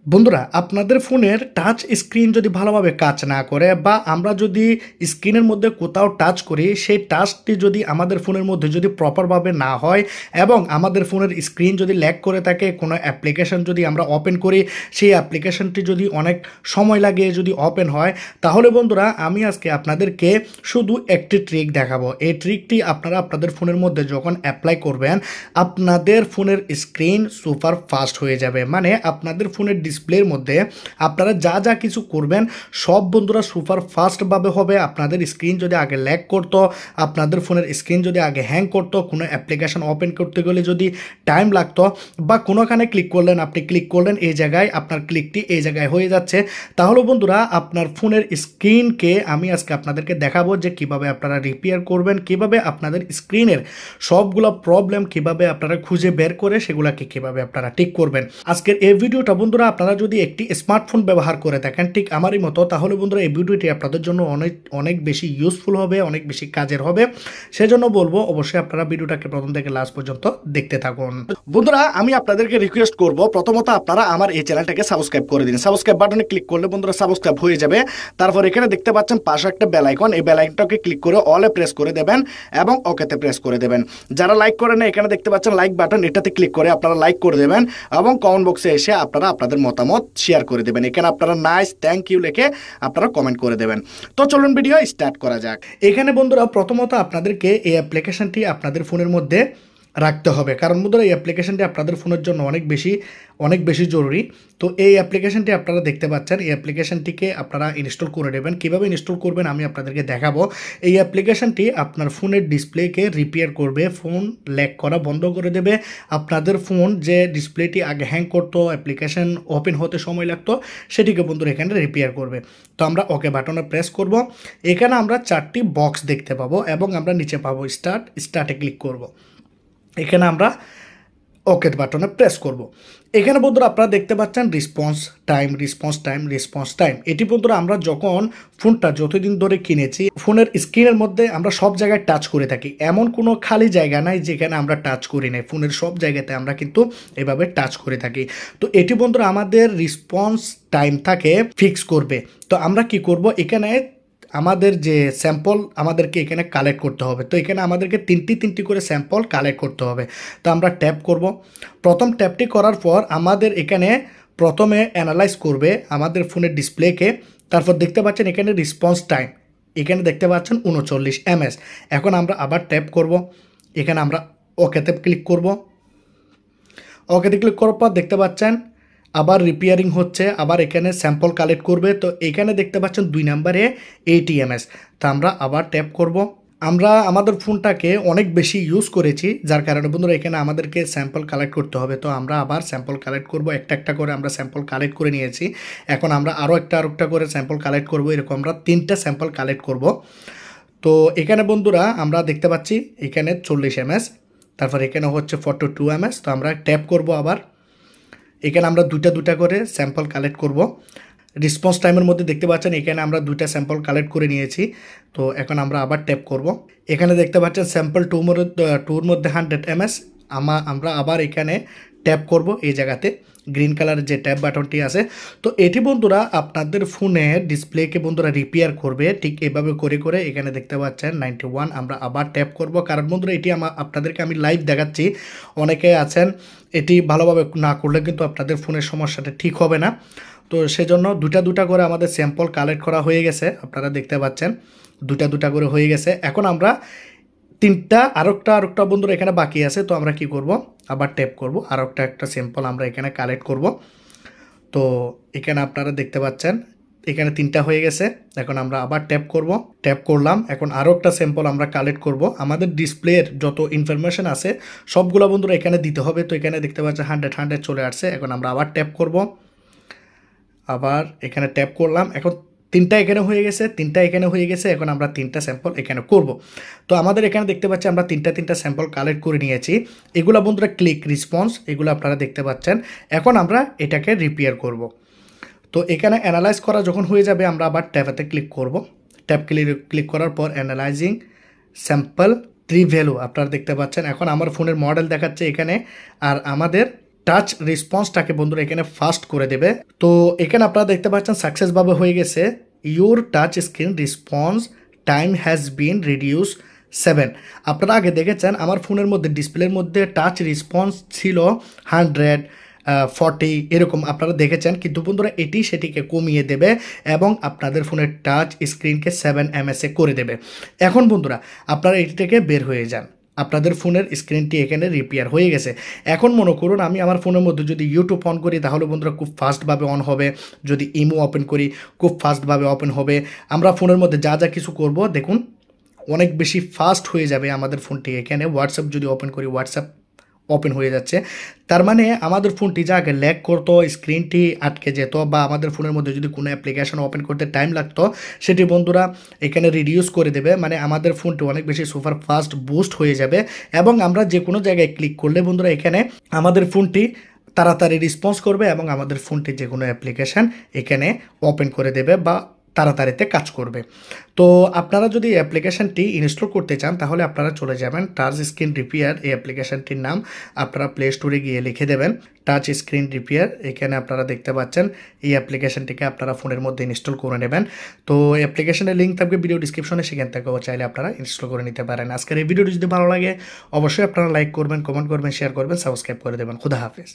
বন্ধুরা আপনাদের ফোনের টাচ স্ক্রিন যদি ভালোভাবে কাজ না করে বা আমরা যদি স্ক্রিনের মধ্যে কোথাও টাচ করি সেই টাচটি যদি আমাদের ফোনের মধ্যে যদি প্রপারভাবে না হয় এবং আমাদের ফোনের স্ক্রিন যদি ল্যাগ করে থাকে কোনো অ্যাপ্লিকেশন যদি আমরা ওপেন করি সেই অ্যাপ্লিকেশনটি যদি অনেক সময় লাগে যদি ওপেন হয় তাহলে বন্ধুরা আমি আজকে আপনাদেরকে শুধু একটি ট্রিক দেখাবো। এই ট্রিকটি আপনারা আপনাদের ফোনের মধ্যে যখন অ্যাপ্লাই করবেন আপনাদের ফোনের স্ক্রিন সুপার ফাস্ট হয়ে যাবে, মানে আপনাদের ফোনের ডিসপ্লের মধ্যে আপনারা যা যা কিছু করবেন সব বন্ধুরা সুপার ফাস্টভাবে হবে। আপনাদের স্ক্রিন যদি আগে ল্যাগ করতো, আপনাদের ফোনের স্ক্রিন যদি আগে হ্যাং করতো, কোনো অ্যাপ্লিকেশন ওপেন করতে গেলে যদি টাইম লাগতো বা কোনোখানে ক্লিক করলেন, আপনি ক্লিক করলেন এই জায়গায় আপনার ক্লিকটি এই জায়গায় হয়ে যাচ্ছে, তাহলে বন্ধুরা আপনার ফোনের স্ক্রিনকে আমি আজকে আপনাদেরকে দেখাবো যে কিভাবে আপনারা রিপেয়ার করবেন, কিভাবে আপনাদের স্ক্রিনের সবগুলো প্রবলেম কিভাবে আপনারা খুঁজে বের করে সেগুলোকে কিভাবে আপনারা ঠিক করবেন। আজকের এই ভিডিওটা বন্ধুরা আপনারা যদি একটি স্মার্টফোন ব্যবহার করে থাকেন ঠিক আমারই মতো, তাহলে বন্ধুরা এই ভিডিওটি আপনাদের জন্য অনেক অনেক বেশি ইউজফুল হবে, অনেক বেশি কাজের হবে। সেজন্য বলবো অবশ্যই আপনারা ভিডিওটাকে প্রথম থেকে লাস্ট পর্যন্ত দেখতে থাকুন। বন্ধুরা আমি আপনাদেরকে রিকোয়েস্ট করব প্রথমত আপনারা আমার এই চ্যানেলটাকে সাবস্ক্রাইব করে দিন। সাবস্ক্রাইব বাটনে ক্লিক করলে বন্ধুরা সাবস্ক্রাইব হয়ে যাবে। তারপর এখানে দেখতে পাচ্ছেন পাশে একটা বেল আইকন, এই বেল আইকনটাকে ক্লিক করে অলে প্রেস করে দেবেন এবং ওকেতে প্রেস করে দেবেন। যারা লাইক করেন এখানে দেখতে পাচ্ছেন লাইক বাটন, এটাতে ক্লিক করে আপনারা লাইক করে দেবেন এবং কমেন্ট বক্সে এসে আপনারা আপনাদের মতামত শেয়ার করে দেবেন। এখানে আপনারা নাইস থ্যাংক ইউ লিখে আপনারা কমেন্ট করে দেবেন। তো চলুন ভিডিও স্টার্ট করা যাক। এখানে বন্ধুরা প্রথমত আপনাদেরকে এই অ্যাপ্লিকেশনটি আপনাদের ফোনের মধ্যে রাখতে হবে, কারণ বন্ধুরা এই অ্যাপ্লিকেশনটি আপনাদের ফোনের জন্য অনেক বেশি জরুরি। তো এই অ্যাপ্লিকেশনটি আপনারা দেখতে পাচ্ছেন, এই অ্যাপ্লিকেশনটিকে আপনারা ইনস্টল করে নেবেন। কীভাবে ইনস্টল করবেন আমি আপনাদেরকে দেখাবো। এই অ্যাপ্লিকেশনটি আপনার ফোনের ডিসপ্লেকে রিপেয়ার করবে, ফোন ল্যাগ করা বন্ধ করে দেবে। আপনাদের ফোন যে ডিসপ্লেটি আগে হ্যাং করতো, অ্যাপ্লিকেশন ওপেন হতে সময় লাগতো, সেটিকে বন্ধুরা এখানে রিপেয়ার করবে। তো আমরা ওকে বাটনে প্রেস করব। এখানে আমরা 4টি বক্স দেখতে পাবো এবং আমরা নিচে পাবো স্টার্টে ক্লিক করব। এখানে আমরা ওকে বাটনে প্রেস করব। এখানে বন্ধুরা আপনারা দেখতে পাচ্ছেন রেসপন্স টাইম। এটি বন্ধুরা আমরা যখন ফোনটা যতদিন ধরে কিনেছি ফোনের স্ক্রিনের মধ্যে আমরা সব জায়গায় টাচ করে থাকি, এমন কোনো খালি জায়গা নাই যেখানে আমরা টাচ করি না। ফোনের সব জায়গাতে আমরা কিন্তু এভাবে টাচ করে থাকি। তো এটি বন্ধুরা আমাদের রেসপন্স টাইম থাকে ফিক্স করবে। তো আমরা কি করব, এখানে আমাদের যে স্যাম্পল আমাদেরকে এখানে কালেক্ট করতে হবে। তো এখানে আমাদেরকে তিনটি করে স্যাম্পল কালেক্ট করতে হবে। তো আমরা ট্যাপ করব। প্রথম ট্যাপটি করার পর আমাদের এখানে প্রথমে অ্যানালাইজ করবে আমাদের ফোনের ডিসপ্লেকে। তারপর দেখতে পাচ্ছেন এখানে রেসপন্স টাইম, এখানে দেখতে পাচ্ছেন 39 ms। এখন আমরা আবার ট্যাপ করব। এখানে আমরা ওকেতে ক্লিক করব। ওকেতে ক্লিক করার পর দেখতে পাচ্ছেন আবার রিপেয়ারিং হচ্ছে, আবার এখানে স্যাম্পল কালেক্ট করবে। তো এখানে দেখতে পাচ্ছেন 2 নম্বরে 80 ms। তো আমরা আবার ট্যাপ করব। আমরা আমাদের ফোনটাকে অনেক বেশি ইউজ করেছি, যার কারণে বন্ধুরা এখানে আমাদেরকে স্যাম্পল কালেক্ট করতে হবে। তো আমরা আবার স্যাম্পল কালেক্ট করব। একটা করে আমরা স্যাম্পল কালেক্ট করে নিয়েছি। এখন আমরা আরও একটা করে স্যাম্পল কালেক্ট করব। এরকম আমরা 3টা স্যাম্পল কালেক্ট করব। তো এখানে বন্ধুরা আমরা দেখতে পাচ্ছি এখানে 40 ms, তারপর এখানে হচ্ছে 42 ms। তো আমরা ট্যাপ করব আবার। এখানে আমরা দুটা করে স্যাম্পল কালেক্ট করব। রেসপন্স টাইমের মধ্যে দেখতে পাচ্ছেন এখানে আমরা 2টা স্যাম্পল কালেক্ট করে নিয়েছি। তো এখন আমরা আবার ট্যাপ করব। এখানে দেখতে পাচ্ছেন স্যাম্পল টুর মধ্যে 100 ms। আমরা আবার এখানে ট্যাপ করব এই জায়গাতে গ্রিন কালারের যে ট্যাপ বাটনটি আছে। তো এটি বন্ধুরা আপনাদের ফোনের ডিসপ্লেকে বন্ধুরা রিপেয়ার করবে। ঠিক এভাবে করে এখানে দেখতে পাচ্ছেন 91। আমরা আবার ট্যাপ করব, কারণ বন্ধুরা এটি আপনাদেরকে আমি লাইভ দেখাচ্ছি। অনেকে আছেন এটি ভালোভাবে না করলে কিন্তু আপনাদের ফোনের সমস্যাটা ঠিক হবে না। তো সেজন্য দুটা করে আমাদের স্যাম্পল কালেক্ট করা হয়ে গেছে, আপনারা দেখতে পাচ্ছেন দুটা করে হয়ে গেছে। এখন আমরা আরেকটা বন্ধুরা এখানে বাকি আছে। তো আমরা কি করব, আবার ট্যাপ করব, একটা স্যাম্পল আমরা এখানে কালেক্ট করব। তো এখানে আপনারা দেখতে পাচ্ছেন এখানে 3টা হয়ে গেছে। এখন আমরা আবার ট্যাপ করলাম। এখন একটা স্যাম্পল আমরা কালেক্ট করব। আমাদের ডিসপ্লের যত ইনফরমেশন আছে সবগুলো বন্ধুরা এখানে দিতে হবে। তো এখানে দেখতে পাচ্ছেন 100 চলে আসছে। এখন আমরা আবার ট্যাপ করব, আবার এখানে ট্যাপ করলাম। এখন 3টা এখানে হয়ে গেছে। এখন আমরা 3টা স্যাম্পল এখানে করব। তো আমাদের এখানে দেখতে পাচ্ছি আমরা তিনটা স্যাম্পল কালেক্ট করে নিয়েছি। এগুলো বন্ধুরা ক্লিক রেসপন্স, এগুলো আপনারা দেখতে পাচ্ছেন। এখন আমরা এটাকে রিপেয়ার করব। তো এখানে অ্যানালাইজ করা যখন হয়ে যাবে আমরা আবার ট্যাপেতে ক্লিক করব। ক্লিক করার পর অ্যানালাইজিং স্যাম্পল 3 ভ্যালু আপনারা দেখতে পাচ্ছেন। এখন আমার ফোনের মডেল দেখাচ্ছে এখানে, আর আমাদের টাচ রেসপন্সটাকে বন্ধুরা এখানে ফাস্ট করে দেবে। তো এখানে আপনারা দেখতে পাচ্ছেন সাকসেসভাবে হয়ে গেছে, your touch screen response time has been reduce 7। আপনারা আগে দেখেছেন আমার ফোনের মধ্যে ডিসপ্লের মধ্যে টাচ রেসপন্স ছিল 100, 40 এরকম আপনারা দেখেছেন, কিন্তু বন্ধুরা এটি সেটিকে কমিয়ে দেবে এবং আপনাদের ফোনের টাচ স্ক্রিনকে 7 ms করে দেবে। এখন বন্ধুরা আপনারা এটি থেকে বের হয়ে যান, আপনাদের ফোনের স্ক্রিনটি এখানে রিপেয়ার হয়ে গেছে। এখন মনে করুন আমি আমার ফোনের মধ্যে যদি ইউটিউব অন করি তাহলে বন্ধুরা খুব ফাস্টভাবে অন হবে, যদি ইমো ওপেন করি খুব ফাস্টভাবে ওপেন হবে। আমরা ফোনের মধ্যে যা যা কিছু করব দেখুন অনেক বেশি ফাস্ট হয়ে যাবে আমাদের ফোনটি। এখানে হোয়াটসঅ্যাপ যদি ওপেন করি হোয়াটসঅ্যাপ ওপেন হয়ে যাচ্ছে। তার মানে আমাদের ফোনটি যা আগে ল্যাগ করতো, স্ক্রিনটি আটকে যেত বা আমাদের ফোনের মধ্যে যদি কোনো অ্যাপ্লিকেশন ওপেন করতে টাইম লাগতো সেটি বন্ধুরা এখানে রিডিউস করে দেবে। মানে আমাদের ফোনটি অনেক বেশি সুপার ফাস্ট বুস্ট হয়ে যাবে এবং আমরা যে কোনো জায়গায় ক্লিক করলে বন্ধুরা এখানে আমাদের ফোনটি তাড়াতাড়ি রেসপন্স করবে এবং আমাদের ফোনটি যে কোনো অ্যাপ্লিকেশান এখানে ওপেন করে দেবে বা তাড়াতাড়িতে কাজ করবে। তো আপনারা যদি এই অ্যাপ্লিকেশানটি ইনস্টল করতে চান তাহলে আপনারা চলে যাবেন টাচ স্ক্রিন রিপেয়ার, এই অ্যাপ্লিকেশানটির নাম আপনারা প্লে স্টোরে গিয়ে লিখে দেবেন টাচ স্ক্রিন রিপেয়ার। এখানে আপনারা দেখতে পাচ্ছেন এই অ্যাপ্লিকেশানটিকে আপনারা ফোনের মধ্যে ইনস্টল করে নেবেন। তো অ্যাপ্লিকেশনের লিঙ্ক থাকবে ভিডিও ডিসক্রিপশনে, সেখান থেকেও চাইলে আপনারা ইনস্টল করে নিতে পারেন। আজকের এই ভিডিওটি যদি ভালো লাগে অবশ্যই আপনারা লাইক করবেন, কমেন্ট করবেন, শেয়ার করবেন, সাবস্ক্রাইব করে দেবেন। খুদা হাফেজ।